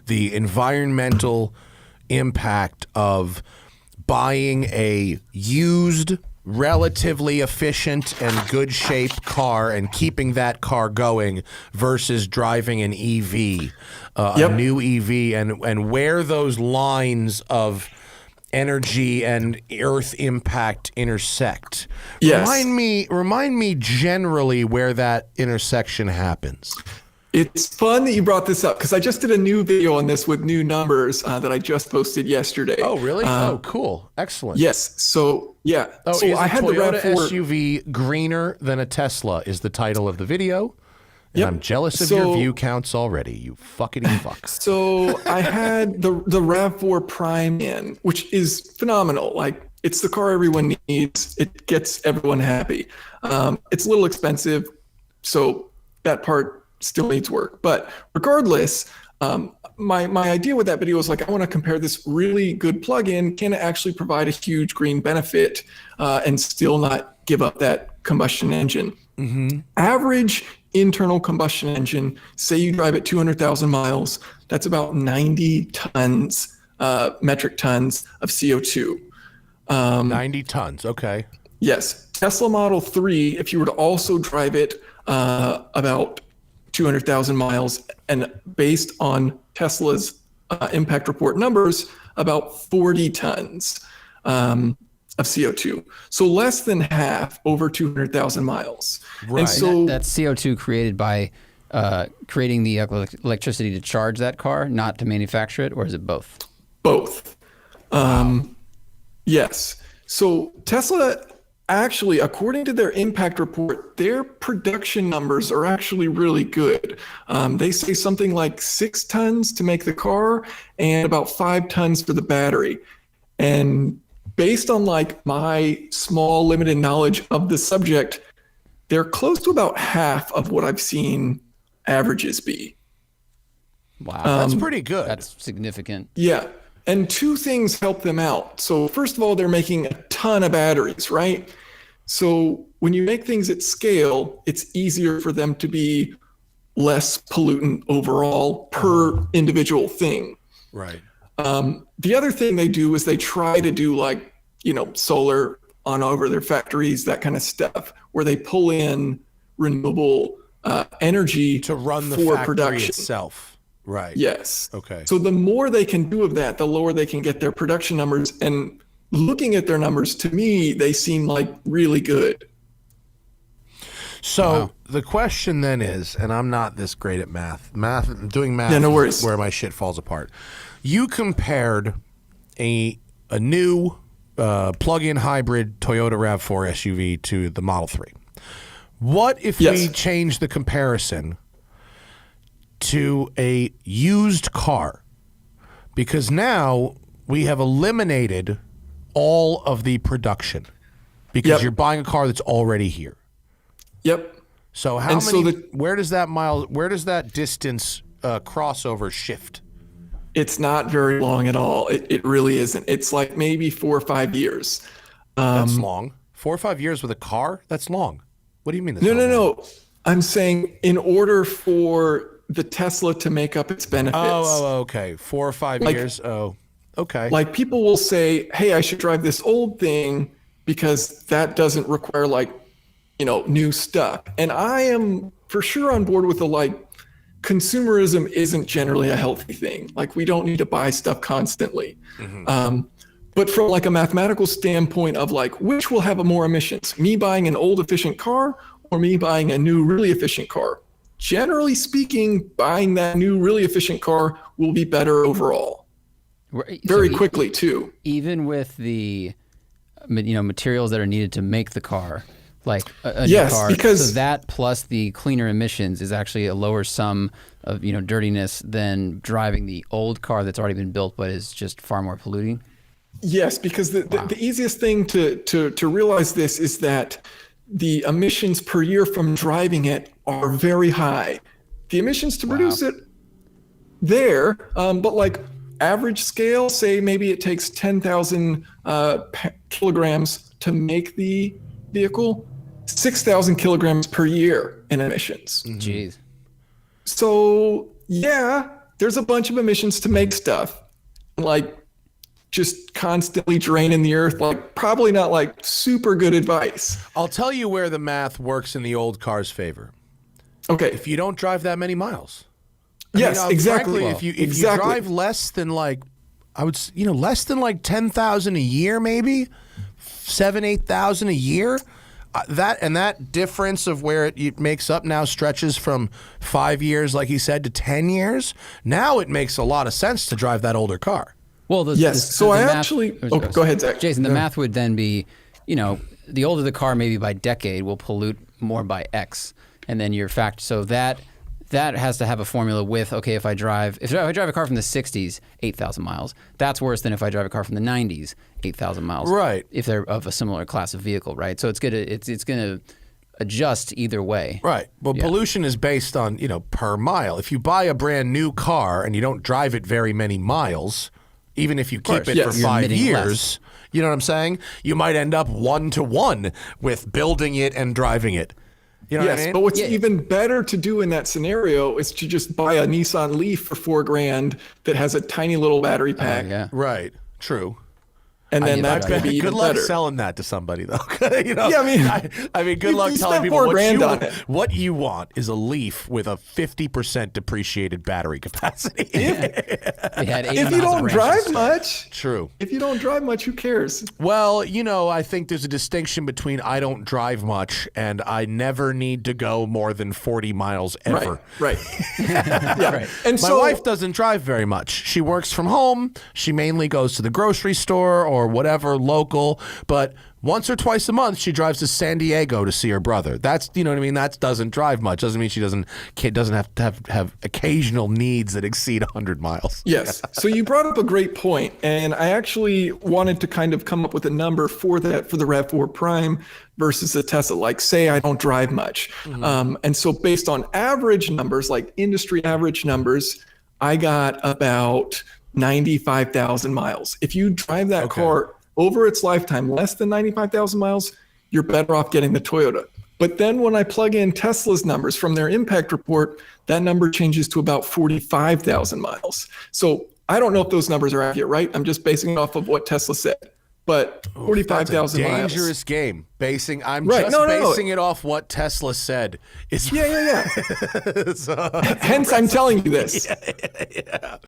the environmental impact of buying a used, relatively efficient and good shape car and keeping that car going versus driving an EV, a new EV, and where those lines of energy and earth impact intersect. Yes. Remind me generally where that intersection happens. It's fun that you brought this up because I just did a new video on this with new numbers that I just posted yesterday. Oh, really? Cool. Excellent. Yes. So, yeah. Oh, so is I had Toyota the RAV4 SUV greener than a Tesla is the title of the video. And I'm jealous of your view counts already, you fuckity fuck. So I had the RAV4 Prime in, which is phenomenal. Like, it's the car everyone needs. It gets everyone happy. It's a little expensive, so that part still needs work. But regardless, my idea with that video was like, I want to compare this really good plug-in. Can it actually provide a huge green benefit and still not give up that combustion engine? Average internal combustion engine, say you drive at 200,000 miles, that's about 90 tons, metric tons of CO2. 90 tons, okay. Yes. Tesla Model 3, if you were to also drive it about 200,000 miles, and based on Tesla's impact report numbers, about 40 tons of CO2. So less than half over 200,000 miles. Right. And so that's CO2 created by creating the electricity to charge that car, not to manufacture it, or is it both? both. Yes. So Tesla actually, according to their impact report, their production numbers are actually really good. They say something like 6 tons to make the car and about 5 tons for the battery. And based on like my small limited knowledge of the subject, they're close to about half of what I've seen averages be. Wow. That's pretty good. That's significant. Yeah. And 2 things help them out. So first of all, they're making a ton of batteries, right? So when you make things at scale, it's easier for them to be less pollutant overall per individual thing. Right. The other thing they do is they try to do like, solar on over their factories, that kind of stuff, where they pull in renewable energy To run the for factory production itself. Right. Yes. Okay. So the more they can do of that, the lower they can get their production numbers. And looking at their numbers, to me, they seem like really good. So the question then is, and I'm not this great at math, doing math Yeah, no worries. is where my shit falls apart. You compared a new plug-in hybrid Toyota RAV4 SUV to the Model 3. What if we change the comparison to a used car? Because now we have eliminated all of the production because you're buying a car that's already here. Yep. So where does that distance crossover shift? It's not very long at all. It really isn't. It's like maybe 4 or 5 years. That's long. 4 or 5 years with a car? That's long. What do you mean? No. I'm saying in order for the Tesla to make up its benefits. Oh, okay. 4 or 5 years. Oh, okay. Like people will say, hey, I should drive this old thing because that doesn't require new stuff. And I am for sure on board with the consumerism isn't generally a healthy thing. Like we don't need to buy stuff constantly. Mm-hmm. But from a mathematical standpoint of which will have more emissions, me buying an old efficient car or me buying a new really efficient car? Generally speaking, buying that new really efficient car will be better overall. Very quickly too. Even with the materials that are needed to make the car, like a yes, new car, because so that plus the cleaner emissions is actually a lower sum of dirtiness than driving the old car that's already been built but is just far more polluting. Yes, because the easiest thing to realize this is that the emissions per year from driving it are very high. The emissions to produce it there, but average scale, say maybe it takes 10,000 kilograms to make the vehicle, 6,000 kilograms per year in emissions. Jeez. So yeah, there's a bunch of emissions to make stuff. Like just constantly draining the earth, like probably not like super good advice. I'll tell you where the math works in the old car's favor. Okay. If you don't drive that many miles. Yes, exactly. Frankly, if you drive less than like, less than like 10,000 a year, maybe 8,000 a year, that difference of where it makes up now stretches from 5 years, like he said, to 10 years. Now it makes a lot of sense to drive that older car. Well, go ahead, Zach. Jason, the math would then be, the older the car, maybe by decade, will pollute more by X, and then your so that has to have a formula with, okay, if I drive a car from the 60s, 8,000 miles, that's worse than if I drive a car from the 90s, 8,000 miles. Right. If they're of a similar class of vehicle, right? So it's gonna adjust either way. Right. Well, pollution is based on, per mile. If you buy a brand new car and you don't drive it very many miles, even if you keep it for 5 years, you know what I'm saying? You might end up 1-to-1 with building it and driving it. You know what I mean? But what's even better to do in that scenario is to just buy a Nissan Leaf for $4,000 that has a tiny little battery pack. Right. True. And then that's going to be even good luck better. selling that to somebody, though. I mean, good luck telling people what you want is a Leaf with a 50% depreciated battery capacity. If you don't drive much. True. If you don't drive much, who cares? Well, I think there's a distinction between I don't drive much and I never need to go more than 40 miles ever. Right. Right. And my wife doesn't drive very much. She works from home. She mainly goes to the grocery store or whatever local, but once or twice a month she drives to San Diego to see her brother. That's, you know what I mean? That doesn't drive much. Doesn't mean she doesn't have to have occasional needs that exceed 100 miles. Yes. So you brought up a great point, and I actually wanted to kind of come up with a number for that for the RAV4 Prime versus the Tesla. Like, say I don't drive much, and so based on average numbers, like industry average numbers, I got about 95,000 miles. If you drive that car over its lifetime less than 95,000 miles, you're better off getting the Toyota. But then when I plug in Tesla's numbers from their impact report, that number changes to about 45,000 miles. So I don't know if those numbers are accurate, right? I'm just basing it off of what Tesla said. But 45,000 miles. Dangerous game. Basing it off what Tesla said. Hence, I'm telling you this.